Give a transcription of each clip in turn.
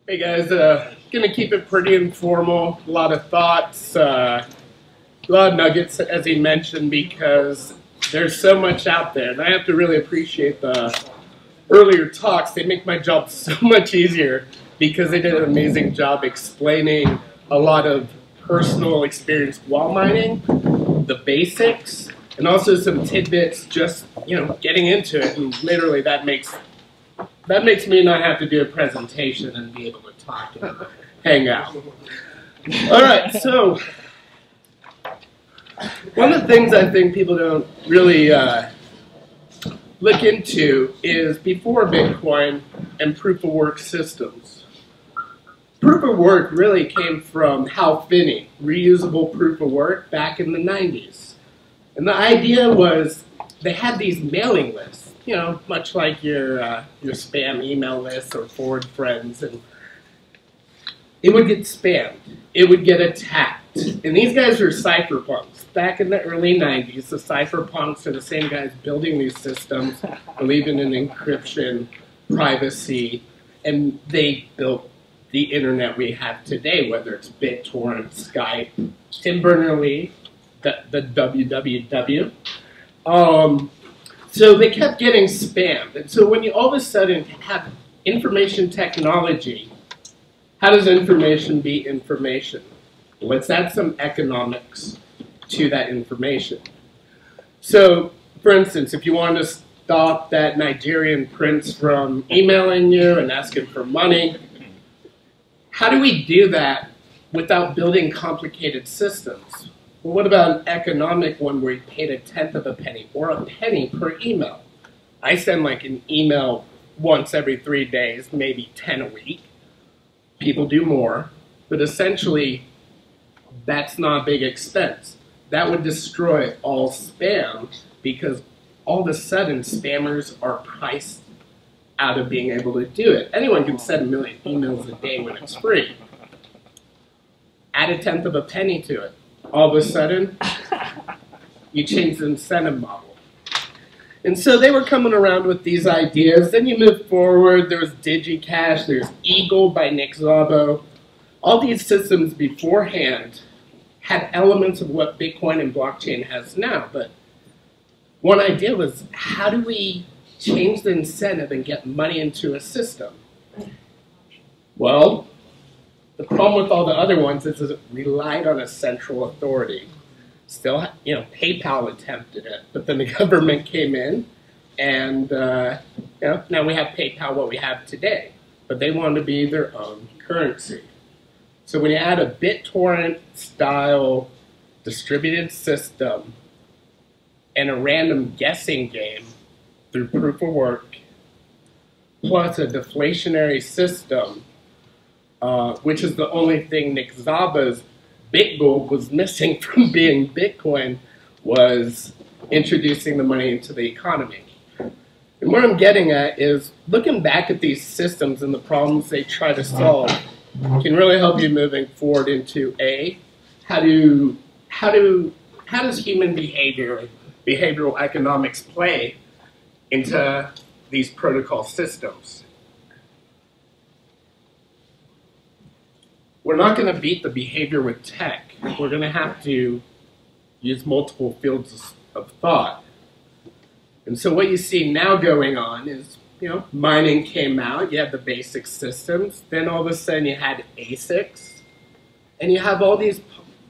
Hey guys, gonna keep it pretty informal. A lot of thoughts, a lot of nuggets, as he mentioned, because there's so much out there, and I have to really appreciate the earlier talks. They make my job so much easier because they did an amazing job explaining a lot of personal experience while mining, the basics, and also some tidbits. Just getting into it, and literally that makes me not have to do a presentation and be able to talk and hang out. All right, so one of the things I think people don't really look into is before Bitcoin and proof-of-work systems. Proof-of-work really came from Hal Finney, reusable proof-of-work, back in the 90s. And the idea was they had these mailing lists, much like your spam email list or forward friends, and it would get spammed. It would get attacked. And these guys were cypherpunks. Back in the early 90s, the cypherpunks are the same guys building these systems, believing in encryption, privacy, and they built the internet we have today, whether it's BitTorrent, Skype, Tim Berners-Lee, the WWW. So they kept getting spammed. And so when you all of a sudden have information technology, how does information be information? Let's add some economics to that information. So, for instance, if you want to stop that Nigerian prince from emailing you and asking for money, how do we do that without building complicated systems? Well, what about an economic one where you paid a tenth of a penny or a penny per email? I send like an email once every 3 days, maybe 10 a week. People do more, but essentially that's not a big expense. That would destroy all spam because all of a sudden spammers are priced out of being able to do it. Anyone can send 1 million emails a day when it's free. Add a tenth of a penny to it. All of a sudden, you change the incentive model. And so they were coming around with these ideas. Then you move forward. There was DigiCash. There's Eagle by Nick Szabo. All these systems beforehand had elements of what Bitcoin and blockchain has now. But one idea was, how do we change the incentive and get money into a system? Well, the problem with all the other ones is it relied on a central authority. Still, PayPal attempted it, but then the government came in, and now we have PayPal, what we have today. But they wanted to be their own currency. So when you add a BitTorrent-style distributed system and a random guessing game through proof of work, plus a deflationary system, which is the only thing Nick Szabo's BitGold was missing from being Bitcoin, was introducing the money into the economy. And what I'm getting at is looking back at these systems and the problems they try to solve can really help you moving forward into how does human behavior, behavioral economics play into these protocol systems? We're not going to beat the behavior with tech. We're going to have to use multiple fields of thought. And so what you see now going on is, mining came out, you had the basic systems, then all of a sudden you had ASICs, and you have all these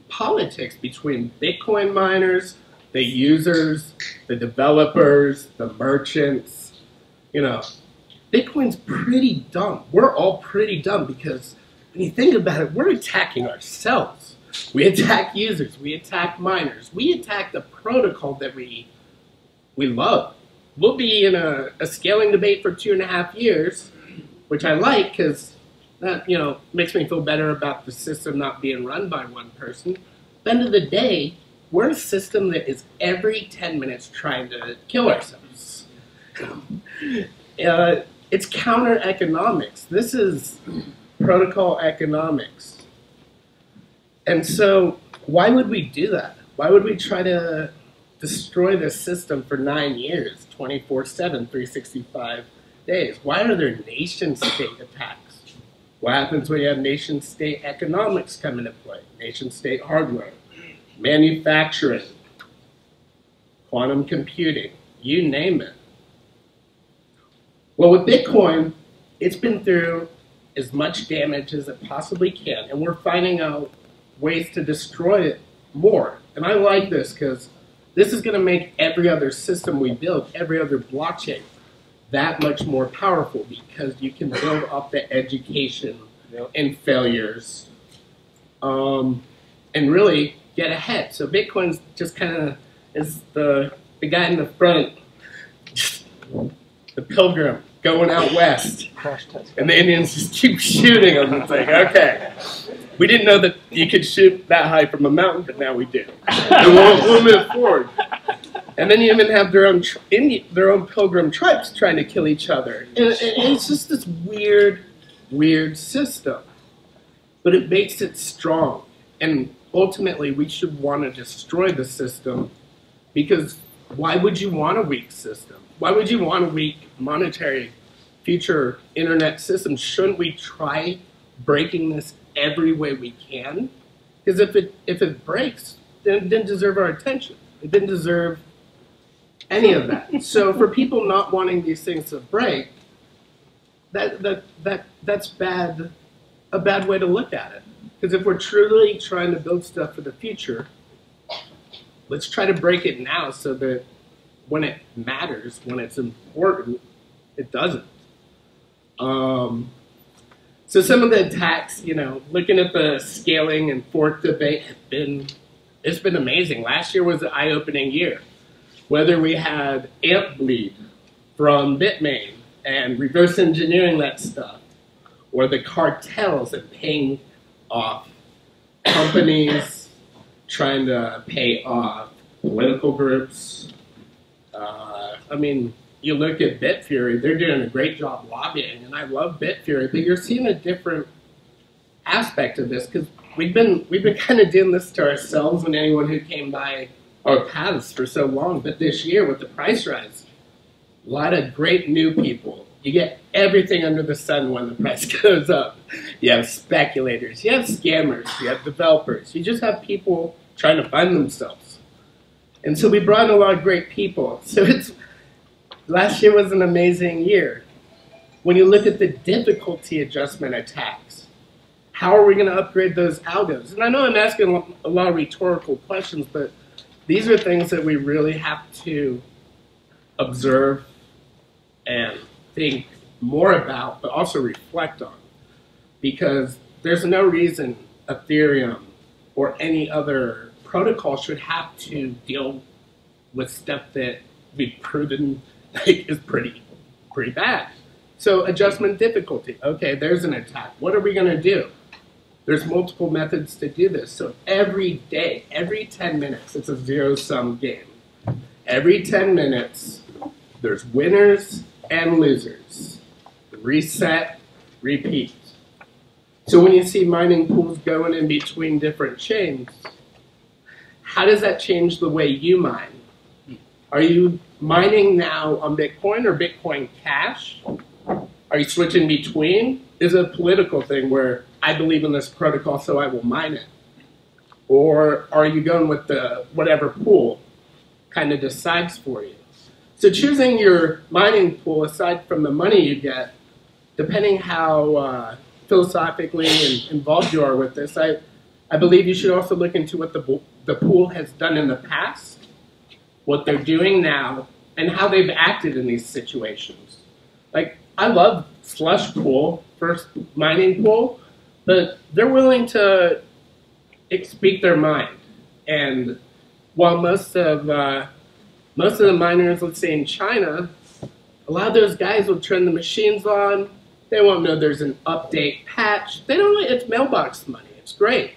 politics between Bitcoin miners, the users, the developers, the merchants. Bitcoin's pretty dumb. We're all pretty dumb because when you think about it, we're attacking ourselves. We attack users, we attack miners, we attack the protocol that we love. We'll be in a scaling debate for 2.5 years, which I like because that makes me feel better about the system not being run by one person. At the end of the day, we're a system that is every 10 minutes trying to kill ourselves. It's counter economics. This is protocol economics. And so why would we do that? Why would we try to destroy this system for 9 years, 24/7, 365 days? Why are there nation state attacks? What happens when you have nation-state economics come into play? Nation-state hardware, manufacturing, quantum computing, you name it. Well, with Bitcoin, it's been through as much damage as it possibly can, and we're finding out ways to destroy it more. And I like this because this is going to make every other system we build, every other blockchain, that much more powerful, because you can build up the education and failures and really get ahead. So Bitcoin's just kind of is the guy in the front, the pilgrim going out west, and the Indians just keep shooting them. It's like, okay, we didn't know that you could shoot that high from a mountain, but now we do. And we'll move forward. And then you even have their own pilgrim tribes trying to kill each other. And it's just this weird system. But it makes it strong. And ultimately, we should want to destroy the system, because why would you want a weak system? Why would you want a weak monetary future internet system? Shouldn't we try breaking this every way we can? Because if it breaks, then it didn't deserve our attention. It didn't deserve any of that. So for people not wanting these things to break, that's bad. A bad way to look at it. Because if we're truly trying to build stuff for the future, let's try to break it now so that when it matters, when it's important, it doesn't. So some of the attacks, looking at the scaling and fork debate, it's been amazing. Last year was an eye-opening year. Whether we had amp bleed from Bitmain and reverse engineering that stuff, or the cartels and paying off companies, trying to pay off political groups. You look at Bitfury, they're doing a great job lobbying, and I love Bitfury, but you're seeing a different aspect of this, because we've been kind of doing this to ourselves and anyone who came by our paths for so long. But this year, with the price rise, a lot of great new people. You get everything under the sun when the price goes up. You have speculators, you have scammers, you have developers. You just have people trying to find themselves. And so we brought in a lot of great people. So last year was an amazing year. When you look at the difficulty adjustment attacks, how are we going to upgrade those algos? And I know I'm asking a lot of rhetorical questions, but these are things that we really have to observe and think more about, but also reflect on. Because there's no reason Ethereum or any other protocol should have to deal with stuff that we've proven is pretty bad. So adjustment difficulty. Okay, there's an attack. What are we going to do? There's multiple methods to do this. So every day, every 10 minutes, it's a zero-sum game. Every 10 minutes, there's winners and losers. Reset, repeat. So when you see mining pools going in between different chains, how does that change the way you mine? Are you mining now on Bitcoin or Bitcoin Cash? Are you switching between? Is it a political thing where I believe in this protocol, so I will mine it? Or are you going with the whatever pool kind of decides for you? So choosing your mining pool, aside from the money you get, depending how philosophically and involved you are with this, I believe you should also look into what the pool has done in the past, what they're doing now, and how they've acted in these situations. Like, I love Slush Pool, first mining pool, but they're willing to speak their mind. And while most of the miners, let's say in China, a lot of those guys will turn the machines on. They won't know there's an update patch. They don't know it's mailbox money. It's great.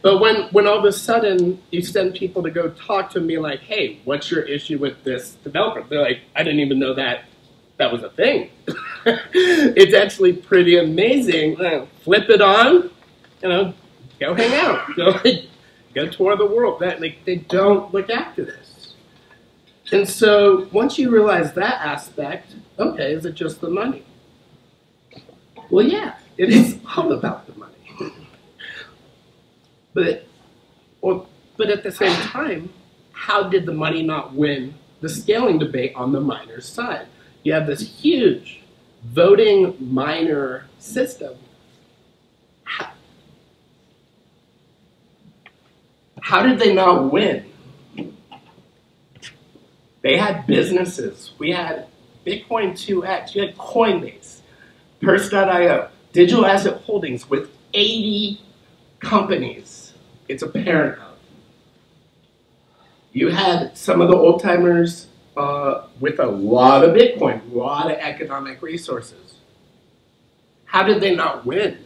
But when all of a sudden you send people to go talk to them and be like, hey, what's your issue with this developer? They're like, I didn't even know that was a thing. It's actually pretty amazing. Flip it on, go hang out. Go tour the world. They don't look after this. And so once you realize that aspect, okay, is it just the money? Well, yeah, It is all about the money. But at the same time, how did the money not win the scaling debate on the miners' side? You have this huge voting miner system. How did they not win? They had businesses. We had Bitcoin 2X. You had Coinbase, Purse.io, Digital Asset Holdings with 80 companies it's a parent of. You had some of the old timers with a lot of Bitcoin, a lot of economic resources. How did they not win?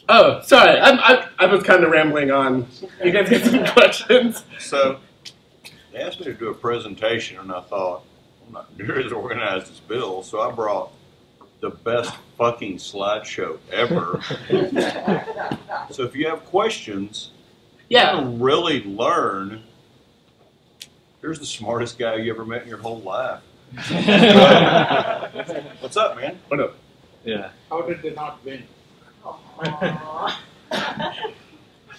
Oh, sorry, I was kind of rambling on. You guys get some questions? So, they asked me to do a presentation, and I thought, I'm not near as organized as Bill, so I brought the best fucking slideshow ever. So if you have questions, yeah, you want to really learn, here's the smartest guy you ever met in your whole life. What's up, man? What up? Yeah. How did they not win?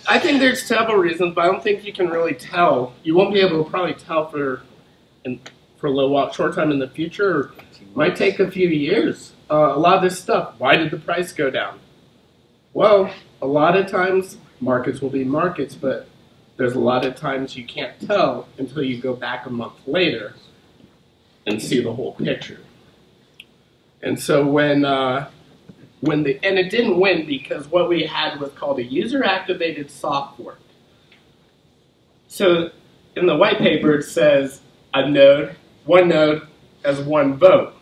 I think there's several reasons, but I don't think you can really tell. You won't be able to probably tell for a little while, short time in the future. It might take a few years. A lot of this stuff, why did the price go down? Well, a lot of times markets will be markets, but there's a lot of times you can't tell until you go back a month later and see the whole picture. And so and it didn't win because what we had was called a user-activated soft fork. So in the white paper it says one node as one vote.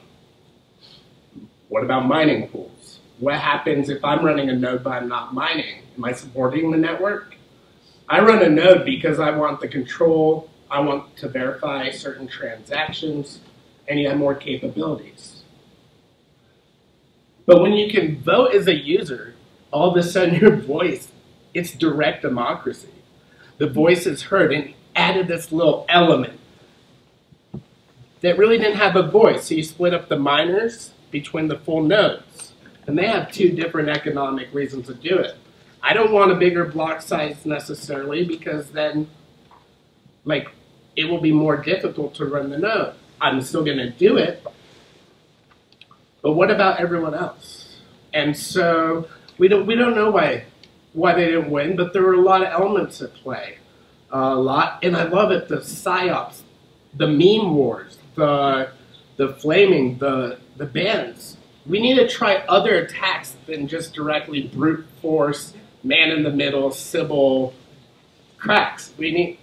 What about mining pools? What happens if I'm running a node but I'm not mining? Am I supporting the network? I run a node because I want the control, I want to verify certain transactions, and you have more capabilities. But when you can vote as a user, all of a sudden your voice, it's direct democracy. The voice is heard, and added this little element that really didn't have a voice. So you split up the miners between the full nodes, and they have two different economic reasons to do it. I don't want a bigger block size necessarily because then, it will be more difficult to run the node. I'm still going to do it, but what about everyone else? And so we don't know why they didn't win, but there were a lot of elements at play. And I love it, the psyops, the meme wars, the flaming, the bans. We need to try other attacks than just directly brute force, man in the middle, Sybil cracks. We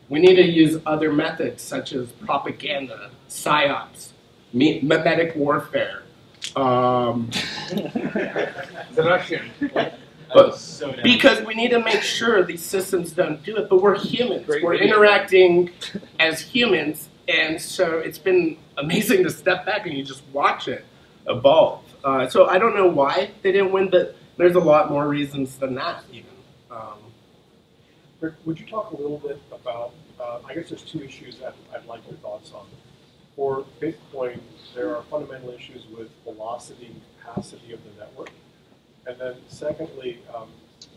need to use other methods such as propaganda, psyops, mimetic warfare. The Russian. Because we need to make sure these systems don't do it, but we're humans. We're interacting as humans, and so it's been amazing to step back and you just watch it evolve. So I don't know why they didn't win, but there's a lot more reasons than that even. Would you talk a little bit about, I guess there's two issues that I'd like your thoughts on. For Bitcoin, there are fundamental issues with velocity and capacity of the network. And then secondly,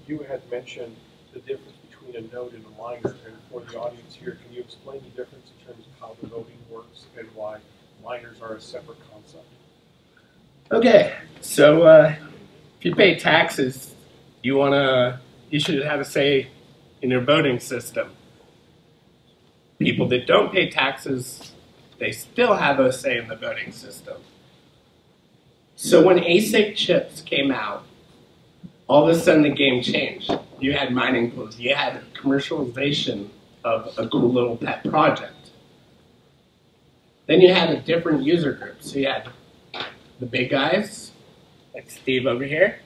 you had mentioned the difference between a node and a miner. And for the audience here, can you explain the difference in terms of how the voting works and why miners are a separate concept? Okay, so if you pay taxes, you should have a say in your voting system. People that don't pay taxes, they still have a say in the voting system. So when ASIC chips came out, all of a sudden the game changed. You had mining pools, you had commercialization of a cool little pet project. Then you had a different user group. So you had the big guys, like Steve over here,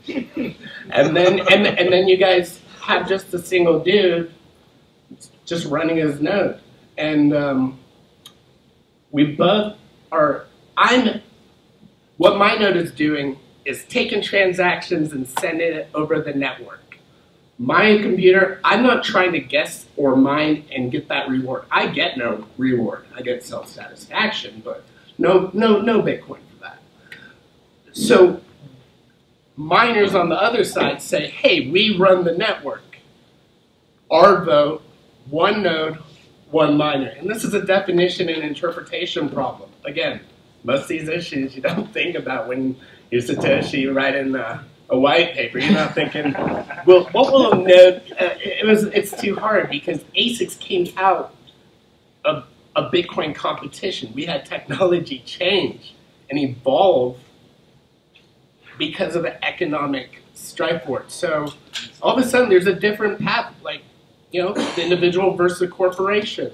and then you guys have just a single dude just running his node. And we both are, what my node is doing is taking transactions and sending it over the network. my computer, I'm not trying to guess or mine and get that reward. I get no reward. I get self-satisfaction, but no Bitcoin for that. So miners on the other side say, hey, we run the network. Our vote, one node, one miner. And this is a definition and interpretation problem. Again, most of these issues you don't think about when you're Satoshi writing a white paper. You're not thinking, well, what will a node? It's too hard because ASICs came out of a Bitcoin competition. We had technology change and evolve because of the economic strife for it. So all of a sudden, there's a different path, like, you know, the individual versus the corporation,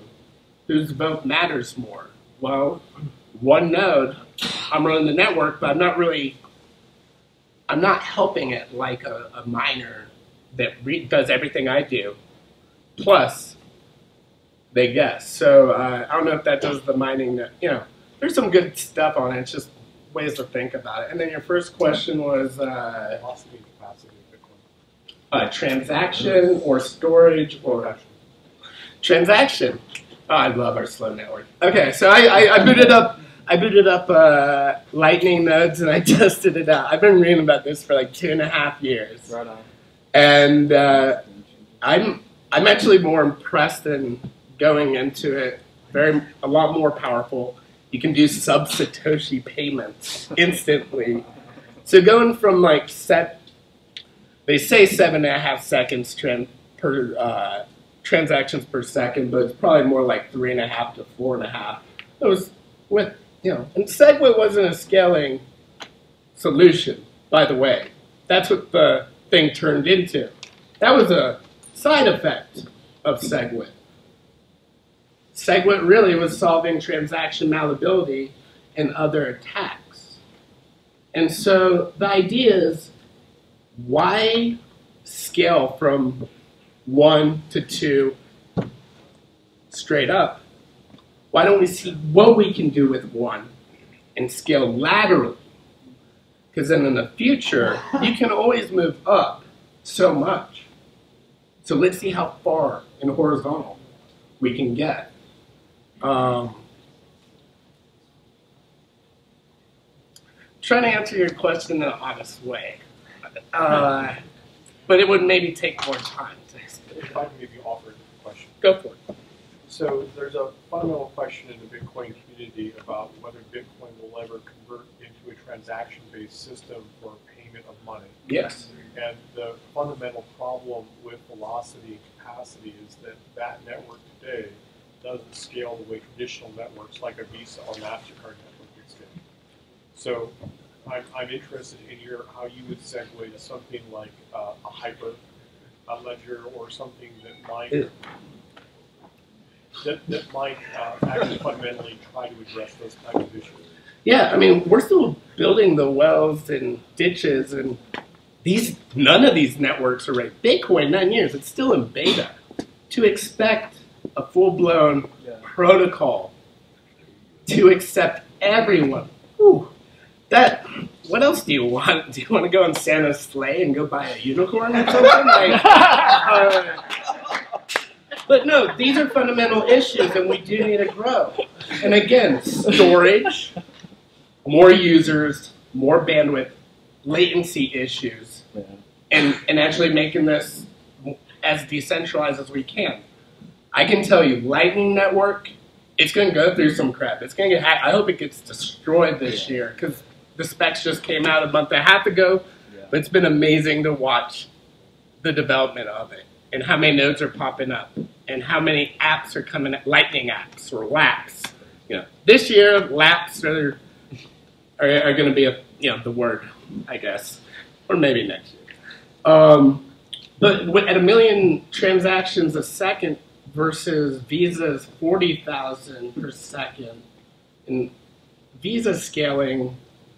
whose vote matters more. Well, one node, I'm running the network, but I'm not helping it like a miner that does everything I do. Plus, they guess. So I don't know if that does the mining. You know, there's some good stuff on it. It's just ways to think about it. And then your first question was Velocity and capacity of Bitcoin. Transaction or storage or transaction. Oh, I love our slow network. Okay, so I booted up. I booted up Lightning nodes and I tested it out. I've been reading about this for like 2.5 years. Right on. And I'm actually more impressed than going into it. A lot more powerfper. You can do sub-Satoshi payments instantly. So going from like they say 7.5 seconds per transactions per second, but it's probably more like 3.5 to 4.5. It was with, you know, and Segwit wasn't a scaling solution, by the way. That's what the thing turned into. That was a side effect of Segwit. Segwit really was solving transaction malleability and other attacks. And so the idea is, why scale from 1 to 2 straight up? Why don't we see what we can do with 1 and scale laterally? Because then in the future, you can always move up so much. So let's see how far in horizontal we can get. Trying to answer your question in an honest way. But it would maybe take more time to explain. If I can maybe offer a question. Go for it. So there's a fundamental question in the Bitcoin community about whether Bitcoin will ever convert into a transaction-based system for payment of money. Yes. And the fundamental problem with velocity and capacity is that that network today doesn't scale the way traditional networks like a Visa or MasterCard network would scale. So I'm interested in how you would segue to something like a hyper ledger or something that might that might actually fundamentally try to address those kinds of issues. Yeah, I mean, we're still building the wells and ditches, and none of these networks are ready. Bitcoin, 9 years, it's still in beta. To expect a full-blown protocol to accept everyone, what else do you want? Do you want to go on Santa's sleigh and go buy a unicorn or something? But no, these are fundamental issues, and we do need to grow. And again, storage, more users, more bandwidth, latency issues, and actually making this as decentralized as we can. I can tell you, Lightning Network, it's going to go through some crap. It's going to get hacked. I hope it gets destroyed this year, because the specs just came out a month and a half ago, but it's been amazing to watch the development of it, and how many nodes are popping up, and how many apps are coming, Lightning apps or laps. You know, this year, laps are going to be the word, I guess, or maybe next year. But at 1 million transactions a second versus Visa's 40,000 per second, and Visa scaling,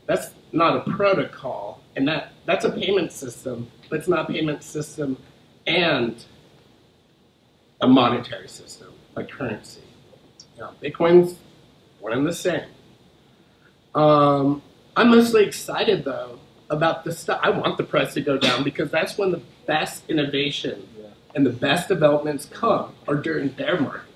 that's not a protocol, and that's a payment system, but it's not a payment system and a monetary system, like currency. Bitcoin's one and the same. I'm mostly excited, though, about the stuff. I want the price to go down because that's when the best innovation and the best developments come are during bear markets.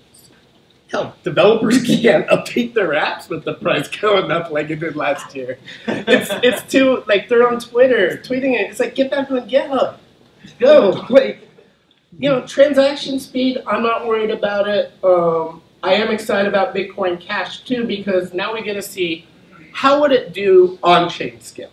Hell, developers can't update their apps with the price going up like it did last year. It's too, like, they're on Twitter tweeting it. It's like, get back on GitHub. Go. Like, you know, transaction speed, I'm not worried about it. I am excited about Bitcoin Cash too, because now we get to see how would it do on-chain scale.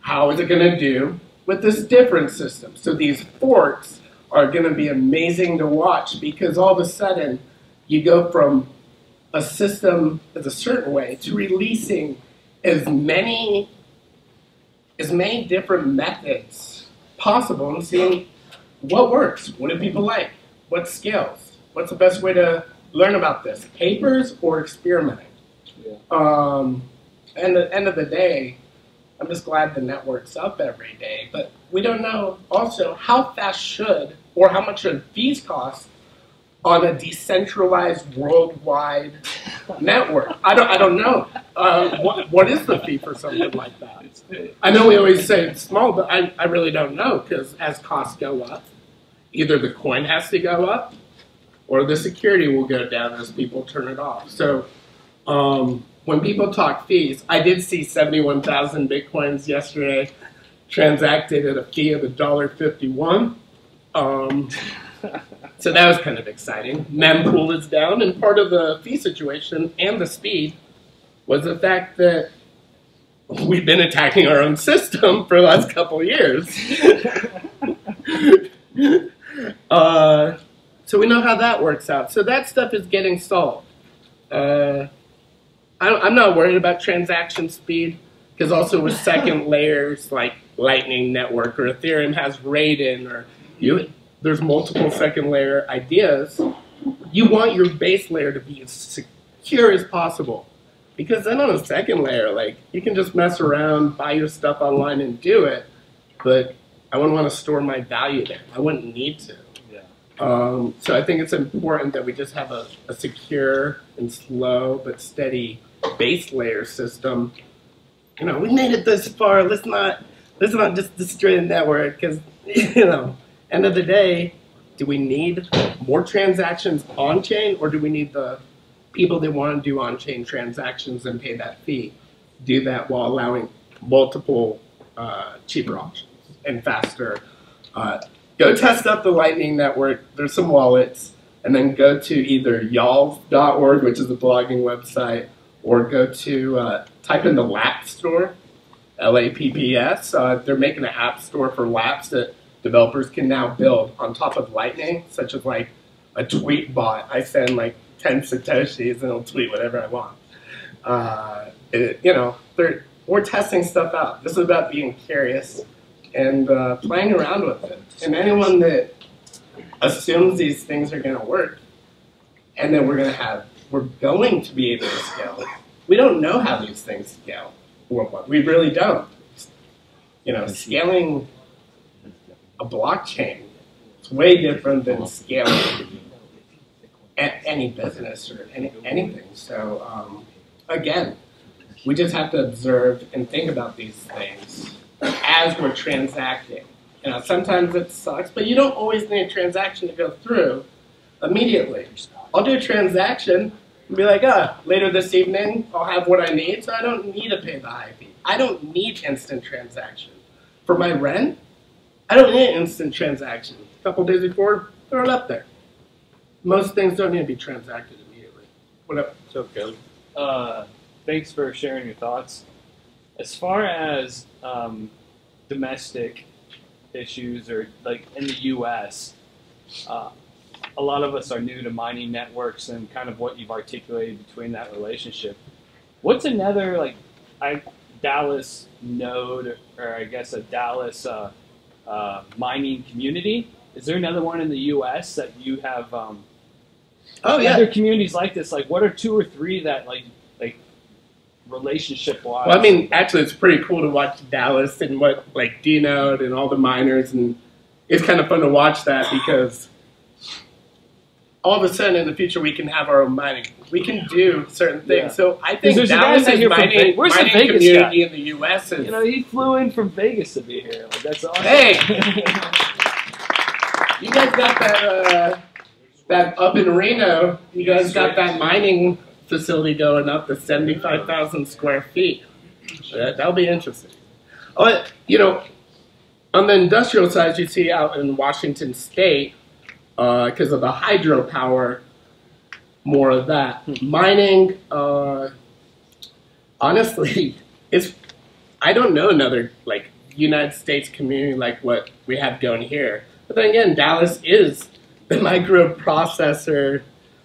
How is it going to do with this different system? So these forks are going to be amazing to watch, because all of a sudden you go from a system as a certain way to releasing as many different methods possible and seeing what works, what do people like, what scales, what's the best way to learn about this, papers or experimenting. And at the end of the day, I'm just glad the network's up every day, but we don't know also how fast should or how much should fees cost on a decentralized worldwide network. I don't know. What is the fee for something like that? I know we always say it's small, but I really don't know, because as costs go up, either the coin has to go up or the security will go down as people turn it off. So when people talk fees, I did see 71,000 Bitcoins yesterday transacted at a fee of $1.51. So that was kind of exciting. Mempool is down, and part of the fee situation and the speed was the fact that we've been attacking our own system for the last couple of years. So we know how that works out. So that stuff is getting solved. I'm not worried about transaction speed, because also with second layers like Lightning Network or Ethereum has Raiden, or there's multiple second layer ideas. You want your base layer to be as secure as possible, because then on a second layer, like, you can just mess around, buy your stuff online and do it, but I wouldn't want to store my value there. I wouldn't need to. So I think it's important that we just have a secure and slow but steady base layer system. You know, we made it this far. Let's not just destroy the network, because, you know, end of the day, do we need more transactions on chain, or do we need the people that want to do on chain transactions and pay that fee do that while allowing multiple cheaper options and faster? Go test out the Lightning Network. There's some wallets, and then go to either y'all.org, which is a blogging website, or go to type in the LAP store, LAPPS. They're making an app store for LAPs that developers can now build on top of Lightning, such as like a tweet bot. I send like 10 Satoshis and it'll tweet whatever I want. You know, we're testing stuff out. This is about being curious and playing around with it. And anyone that assumes these things are going to work and that we're going to be able to scale, we don't know how these things scale. We really don't. You know, scaling a blockchain is way different than scaling any business or anything. So again, we just have to observe and think about these things as we're transacting. You know, sometimes it sucks, but you don't always need a transaction to go through immediately. I'll do a transaction and be like, later this evening I'll have what I need, so I don't need to pay the high fee. I don't need instant transaction. For my rent, I don't need an instant transaction. A couple days before, throw it up there. Most things don't need to be transacted immediately. Whatever. It's okay. Thanks for sharing your thoughts. As far as domestic issues, or like in the U.S., a lot of us are new to mining networks and kind of what you've articulated between that relationship. What's another, like, Dallas node, or I guess a Dallas mining community? Is there another one in the U.S. that you have? Other communities like this. Like, what are 2 or 3 that like relationship-wise? Well, I mean, actually, it's pretty cool to watch Dallas and what, like, D-Node and all the miners, and it's kind of fun to watch that, because all of a sudden in the future we can have our own mining. We can do certain things. Yeah. So I think there's a guy Dallas out is here from mining, Vegas. Where's the mining Vegas community guy? in the U.S. is, You know, he flew in from Vegas to be here. Like, that's awesome. Hey! You guys got that up in Reno. You guys got that mining facility going up to 75,000 square feet. That'll be interesting. Oh, you know, on the industrial side, you see out in Washington State, because of the hydropower, more of that. Mining, honestly, I don't know another like United States community like what we have going here. But then again, Dallas is the microprocessor,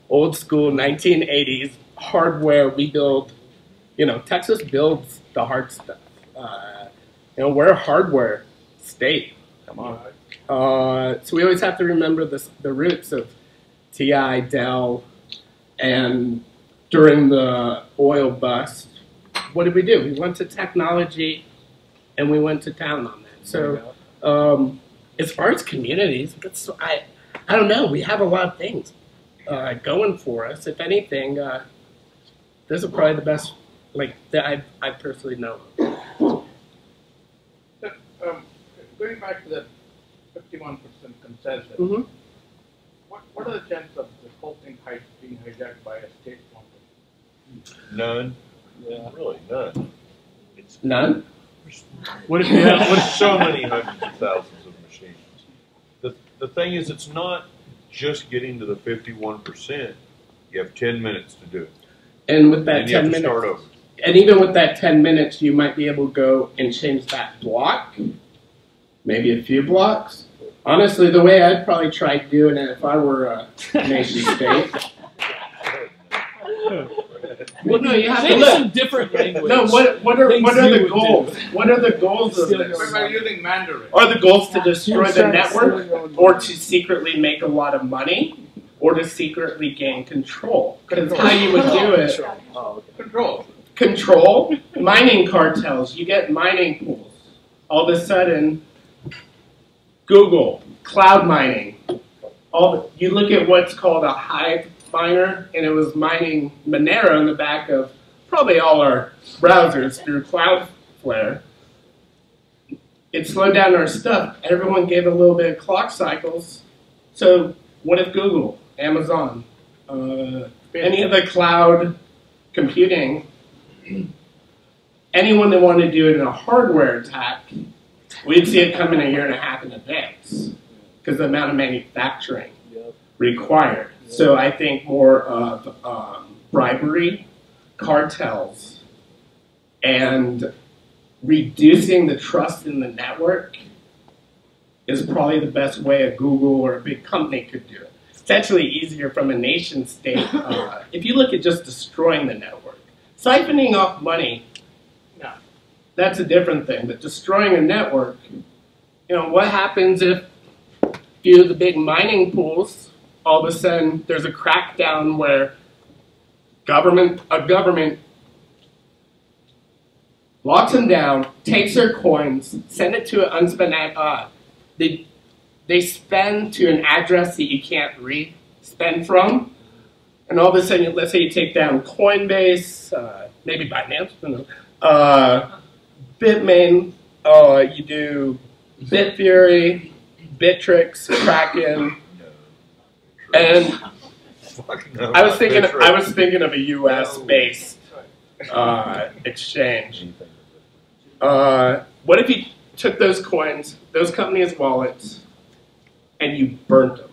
old school 1980s hardware we build. You know, Texas builds the hard stuff. You know, we're a hardware state. Come on. So we always have to remember the roots of TI, Dell, and during the oil bust, what did we do? We went to technology, and we went to town on that. So as far as communities, I don't know. We have a lot of things going for us. If anything, this is probably the best that I personally know. Going back to the 51% consensus, Mm-hmm. what are the chances of the whole thing being hijacked by a state sponsor? None. Yeah. Really, none. None? What if you have so many hundreds of thousands of machines? The thing is, it's not just getting to the 51%. You have 10 minutes to do it. And with that And you have 10 to minutes, start over. and even with that 10 minutes, you might be able to go and change that block, maybe a few blocks. Honestly, the way I'd probably try doing it if I were a nation state. Well, no, you have to Maybe look. some different language. No, what are Things the you would goals? do. What are the goals of Steal this? your What about using Mandarin? Are the goals to destroy the Steal network, your own or money. to secretly make a lot of money, or to secretly gain control? Because how you would do it. Oh, okay. Control. Control, mining cartels, you get mining pools. All of a sudden, Google, cloud mining. You look at what's called a Hive miner, and it was mining Monero in the back of probably all our browsers through Cloudflare. It slowed down our stuff. Everyone gave a little bit of clock cycles. So what if Google, Amazon, any of the cloud computing, anyone that wanted to do it in a hardware attack, we'd see it come in a year and a half in advance because the amount of manufacturing required. So I think more of bribery, cartels, and reducing the trust in the network is probably the best way a Google or a big company could do it. It's actually easier from a nation state. If you look at just destroying the network, siphoning off money, No. that's a different thing. But destroying a network, you know, what happens if a few of the big mining pools, all of a sudden there's a crackdown where a government locks them down, takes their coins, send it to an unspent they spend to an address that you can't re-spend from, and all of a sudden, let's say you take down Coinbase, maybe Binance, I don't know, Bitmain, you do Bitfury, Bittrex, Kraken, and I was thinking of a U.S. based exchange. What if you took those coins, those companies' wallets, and you burnt them?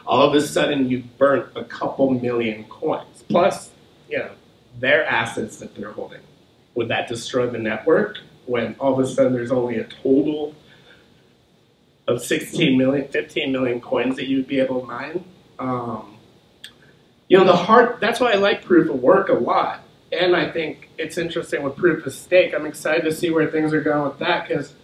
All of a sudden, you burnt a couple million coins, plus, you know, their assets that they're holding. Would that destroy the network when all of a sudden there's only a total of 16 million, 15 million coins that you'd be able to mine? You know, that's why I like proof of work a lot. And I think it's interesting with proof of stake. I'm excited to see where things are going with that, because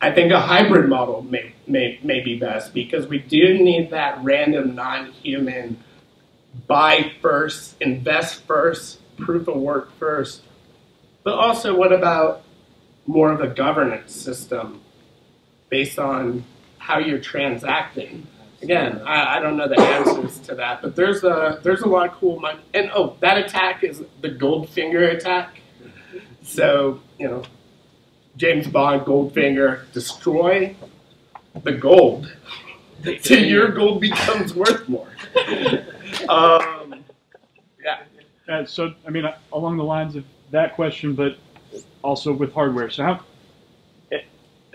I think a hybrid model may be best, because we do need that random, non-human, buy first, invest first, proof of work first. But also, what about more of a governance system based on how you're transacting? Again, I don't know the answers to that, but there's a lot of cool money. And that attack is the Goldfinger attack. So, James Bond, Goldfinger, destroy the gold, so your gold becomes worth more. Yeah. So, I mean, along the lines of that question, but also with hardware. So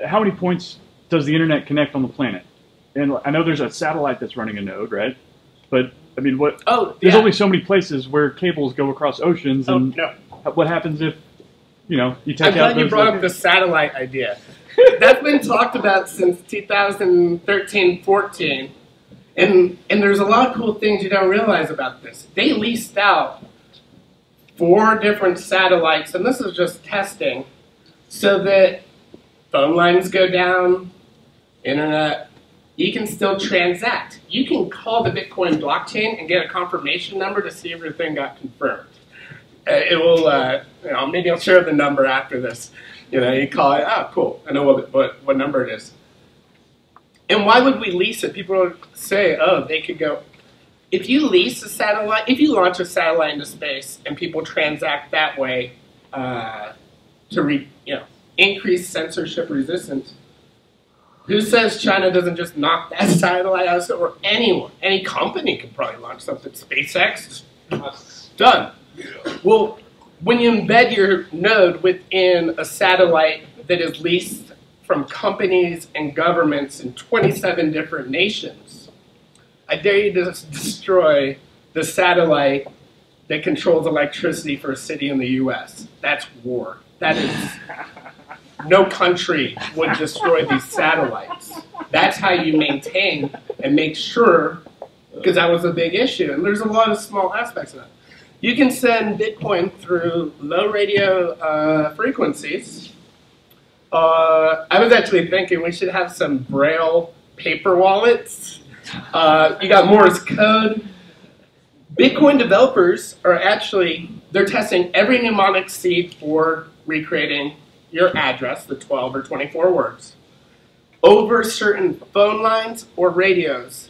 how many points does the internet connect on the planet? And I know there's a satellite that's running a node, right? But, I mean, there's only so many places where cables go across oceans, and what happens if, you take I'm out glad those... you brought up the satellite idea. That's been talked about since 2013-14, and there's a lot of cool things you don't realize about this. They leased out 4 different satellites, and this is just testing, so that phone lines go down, internet, you can still transact. You can call the Bitcoin blockchain and get a confirmation number to see if your thing got confirmed. It will, maybe I'll share the number after this. You call it, oh, cool, I know what number it is. And why would we lease it? People would say, they could go. If you lease a satellite, if you launch a satellite into space and people transact that way to increase censorship resistance, who says China doesn't just knock that satellite out? Or anyone, any company could probably launch something. SpaceX, done. Well, when you embed your node within a satellite that is leased from companies and governments in 27 different nations, I dare you to destroy the satellite that controls electricity for a city in the U.S. That's war. That is, no country would destroy these satellites. That's how you maintain and make sure, because that was a big issue. And there's a lot of small aspects of that. You can send Bitcoin through low radio frequencies. I was actually thinking we should have some Braille paper wallets. You got Morse code. Bitcoin developers are they're testing every mnemonic seed for recreating your address, the 12 or 24 words, over certain phone lines or radios.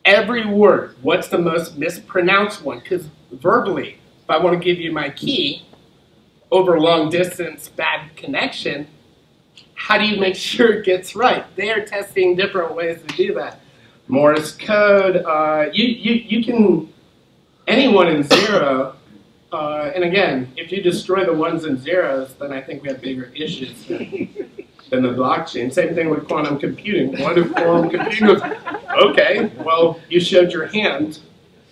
Every word, what's the most mispronounced one? Because verbally, if I want to give you my key over long distance, bad connection, how do you make sure it gets right? They are testing different ways to do that. Morse code, you can, any 1 and 0, and again, if you destroy the 1s and 0s, then I think we have bigger issues than the blockchain. Same thing with quantum computing. What if quantum computing goes, okay, well, you showed your hand,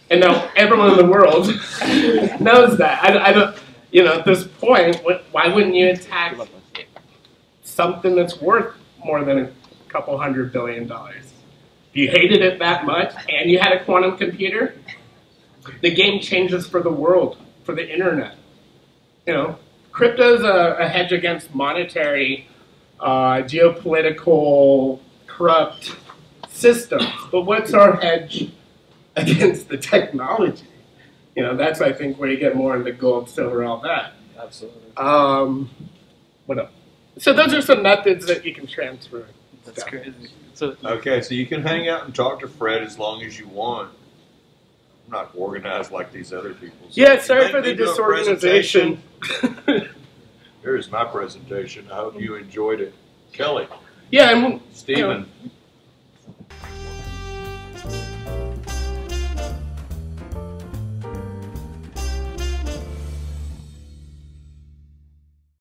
and now everyone in the world knows that. I don't, at this point, why wouldn't you attack something that's worth more than a couple $100 billion? If you hated it that much, and you had a quantum computer, the game changes for the world, for the internet. Crypto's a hedge against monetary, geopolitical, corrupt systems. But what's our hedge against the technology? That's, I think, where you get more into gold, silver, all that. Absolutely. What else? So those are some methods that you can transfer. That's crazy. Okay, so you can hang out and talk to Fred as long as you want. I'm not organized like these other people. So yeah, sorry for the disorganization. Here's my presentation. I hope you enjoyed it. Kelly. Yeah, and Stephen.